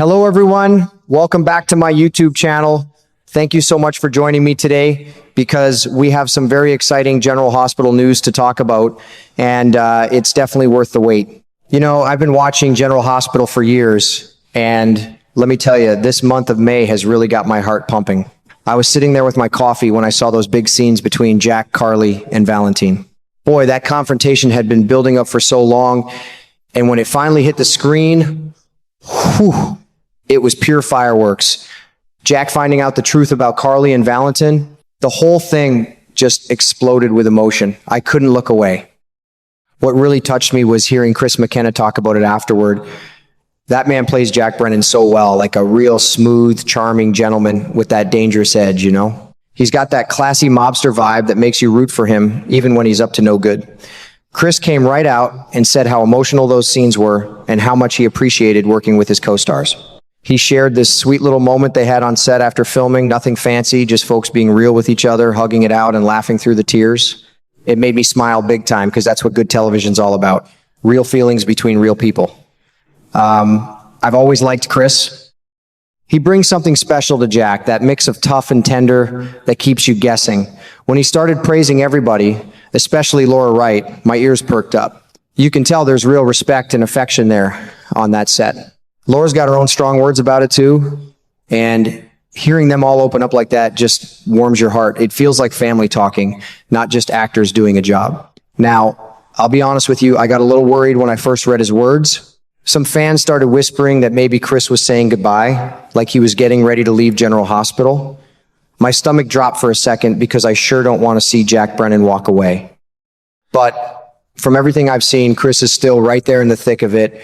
Hello, everyone. Welcome back to my YouTube channel. Thank you so much for joining me today because we have some very exciting General Hospital news to talk about, and it's definitely worth the wait. You know, I've been watching General Hospital for years, and let me tell you, this month of May has really got my heart pumping. I was sitting there with my coffee when I saw those big scenes between Jack, Carly, and Valentine. Boy, that confrontation had been building up for so long, and when it finally hit the screen, whew, it was pure fireworks. Jack finding out the truth about Carly and Valentine, the whole thing just exploded with emotion. I couldn't look away. What really touched me was hearing Chris McKenna talk about it afterward. That man plays Jack Brennan so well, like a real smooth, charming gentleman with that dangerous edge, you know? He's got that classy mobster vibe that makes you root for him, even when he's up to no good. Chris came right out and said how emotional those scenes were and how much he appreciated working with his co-stars. He shared this sweet little moment they had on set after filming, nothing fancy, just folks being real with each other, hugging it out and laughing through the tears. It made me smile big time because that's what good television's all about. Real feelings between real people. I've always liked Chris. He brings something special to Jack, that mix of tough and tender that keeps you guessing. When he started praising everybody, especially Laura Wright, my ears perked up. You can tell there's real respect and affection there on that set. Laura's got her own strong words about it too, and hearing them all open up like that just warms your heart. It feels like family talking, not just actors doing a job. Now, I'll be honest with you, I got a little worried when I first read his words. Some fans started whispering that maybe Chris was saying goodbye, like he was getting ready to leave General Hospital. My stomach dropped for a second because I sure don't want to see Jack Brennan walk away. But from everything I've seen, Chris is still right there in the thick of it,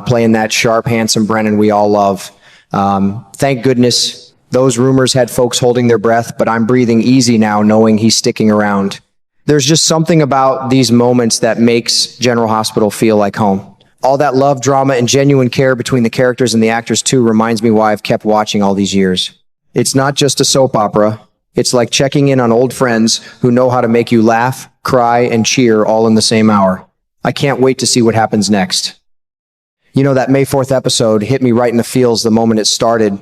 playing that sharp, handsome Brennan we all love. Thank goodness those rumors had folks holding their breath, but I'm breathing easy now knowing he's sticking around. There's just something about these moments that makes General Hospital feel like home. All that love, drama, and genuine care between the characters and the actors too reminds me why I've kept watching all these years. It's not just a soap opera. It's like checking in on old friends who know how to make you laugh, cry, and cheer all in the same hour. I can't wait to see what happens next. You know, that May 4th episode hit me right in the feels the moment it started.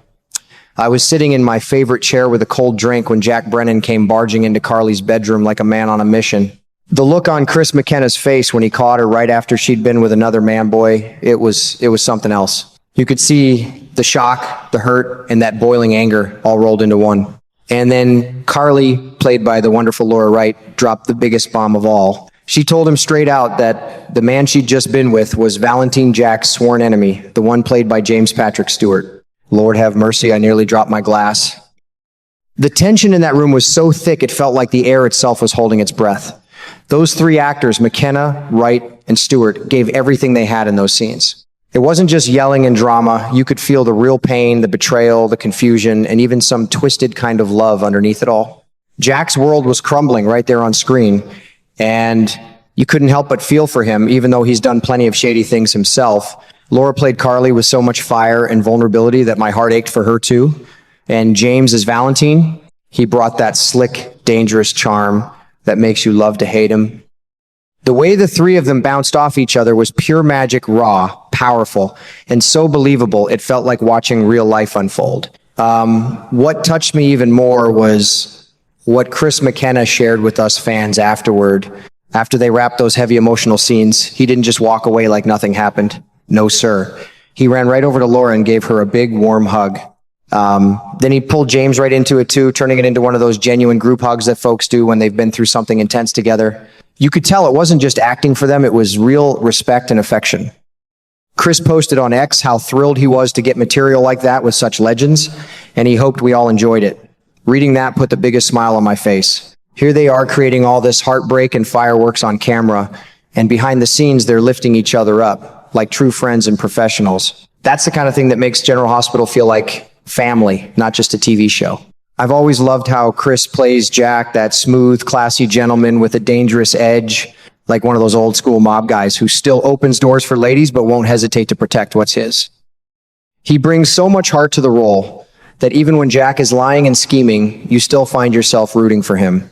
I was sitting in my favorite chair with a cold drink when Jack Brennan came barging into Carly's bedroom like a man on a mission. The look on Chris McKenna's face when he caught her right after she'd been with another man boy, it was something else. You could see the shock, the hurt, and that boiling anger all rolled into one. And then Carly, played by the wonderful Laura Wright, dropped the biggest bomb of all. She told him straight out that the man she'd just been with was Valentine Jack's sworn enemy, the one played by James Patrick Stewart. Lord have mercy, I nearly dropped my glass. The tension in that room was so thick it felt like the air itself was holding its breath. Those three actors, McKenna, Wright, and Stewart, gave everything they had in those scenes. It wasn't just yelling and drama. You could feel the real pain, the betrayal, the confusion, and even some twisted kind of love underneath it all. Jack's world was crumbling right there on screen, and you couldn't help but feel for him, even though he's done plenty of shady things himself. Laura played Carly with so much fire and vulnerability that my heart ached for her too. And James as Valentine, he brought that slick, dangerous charm that makes you love to hate him. The way the three of them bounced off each other was pure magic, raw, powerful, and so believable it felt like watching real life unfold. What touched me even more was what Chris McKenna shared with us fans afterward. After they wrapped those heavy emotional scenes, he didn't just walk away like nothing happened. No, sir. He ran right over to Laura and gave her a big, warm hug. Then he pulled James right into it too, turning it into one of those genuine group hugs that folks do when they've been through something intense together. You could tell it wasn't just acting for them, it was real respect and affection. Chris posted on X how thrilled he was to get material like that with such legends, and he hoped we all enjoyed it. Reading that put the biggest smile on my face. Here they are creating all this heartbreak and fireworks on camera, and behind the scenes they're lifting each other up, like true friends and professionals. That's the kind of thing that makes General Hospital feel like family, not just a TV show. I've always loved how Chris plays Jack, that smooth, classy gentleman with a dangerous edge, like one of those old school mob guys who still opens doors for ladies but won't hesitate to protect what's his. He brings so much heart to the role that even when Jack is lying and scheming, you still find yourself rooting for him.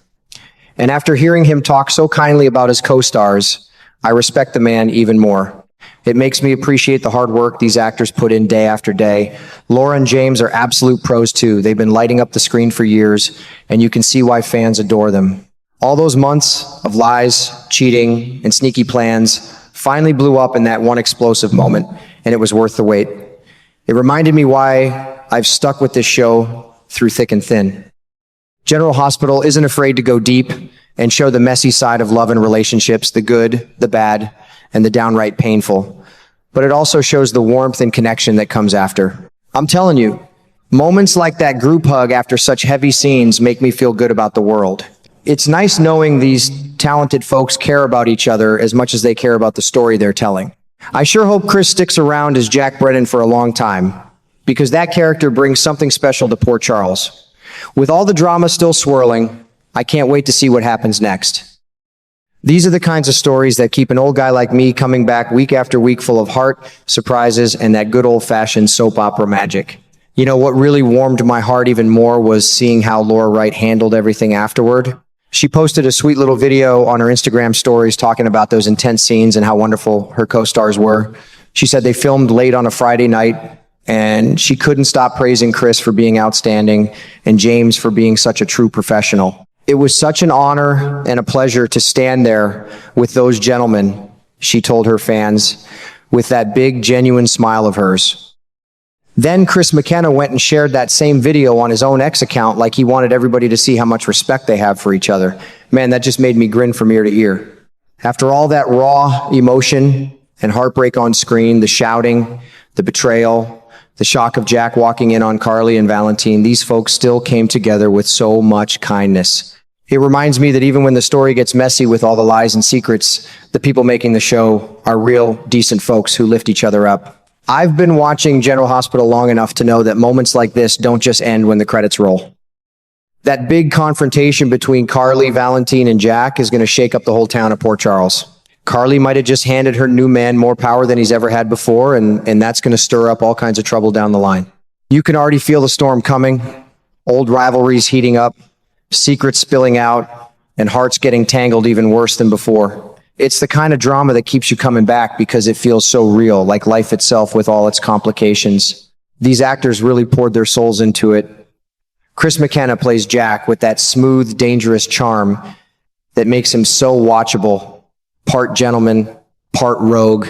And after hearing him talk so kindly about his co-stars, I respect the man even more. It makes me appreciate the hard work these actors put in day after day. Laura and James are absolute pros too. They've been lighting up the screen for years, and you can see why fans adore them. All those months of lies, cheating, and sneaky plans finally blew up in that one explosive moment, and it was worth the wait. It reminded me why I've stuck with this show through thick and thin. General Hospital isn't afraid to go deep and show the messy side of love and relationships, the good, the bad, and the downright painful. But it also shows the warmth and connection that comes after. I'm telling you, moments like that group hug after such heavy scenes make me feel good about the world. It's nice knowing these talented folks care about each other as much as they care about the story they're telling. I sure hope Chris sticks around as Jack Brennan for a long time, because that character brings something special to Port Charles. With all the drama still swirling, I can't wait to see what happens next. These are the kinds of stories that keep an old guy like me coming back week after week full of heart, surprises, and that good old-fashioned soap opera magic. You know, what really warmed my heart even more was seeing how Laura Wright handled everything afterward. She posted a sweet little video on her Instagram stories talking about those intense scenes and how wonderful her co-stars were. She said they filmed late on a Friday night, and she couldn't stop praising Chris for being outstanding and James for being such a true professional. It was such an honor and a pleasure to stand there with those gentlemen, she told her fans, with that big, genuine smile of hers. Then Chris McKenna went and shared that same video on his own X account like he wanted everybody to see how much respect they have for each other. Man, that just made me grin from ear to ear. After all that raw emotion and heartbreak on screen, the shouting, the betrayal, the shock of Jack walking in on Carly and Valentine, these folks still came together with so much kindness. It reminds me that even when the story gets messy with all the lies and secrets, the people making the show are real, decent folks who lift each other up. I've been watching General Hospital long enough to know that moments like this don't just end when the credits roll. That big confrontation between Carly, Valentine, and Jack is going to shake up the whole town of Port Charles. Carly might have just handed her new man more power than he's ever had before, and that's going to stir up all kinds of trouble down the line. You can already feel the storm coming, old rivalries heating up, secrets spilling out, and hearts getting tangled even worse than before. It's the kind of drama that keeps you coming back because it feels so real, like life itself with all its complications. These actors really poured their souls into it. Chris McKenna plays Jack with that smooth, dangerous charm that makes him so watchable, part gentleman, part rogue.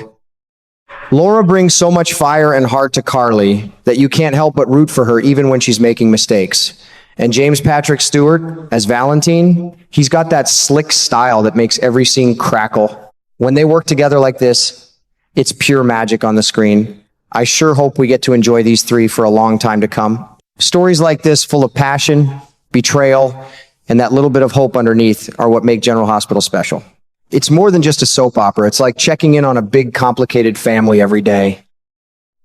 Laura brings so much fire and heart to Carly that you can't help but root for her even when she's making mistakes. And James Patrick Stewart, as Valentine, he's got that slick style that makes every scene crackle. When they work together like this, it's pure magic on the screen. I sure hope we get to enjoy these three for a long time to come. Stories like this, full of passion, betrayal, and that little bit of hope underneath, are what make General Hospital special. It's more than just a soap opera. It's like checking in on a big, complicated family every day.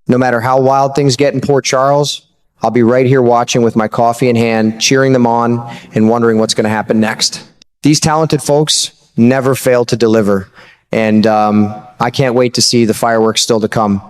No matter how wild things get in Port Charles, I'll be right here watching with my coffee in hand, cheering them on and wondering what's going to happen next. These talented folks never fail to deliver, and I can't wait to see the fireworks still to come.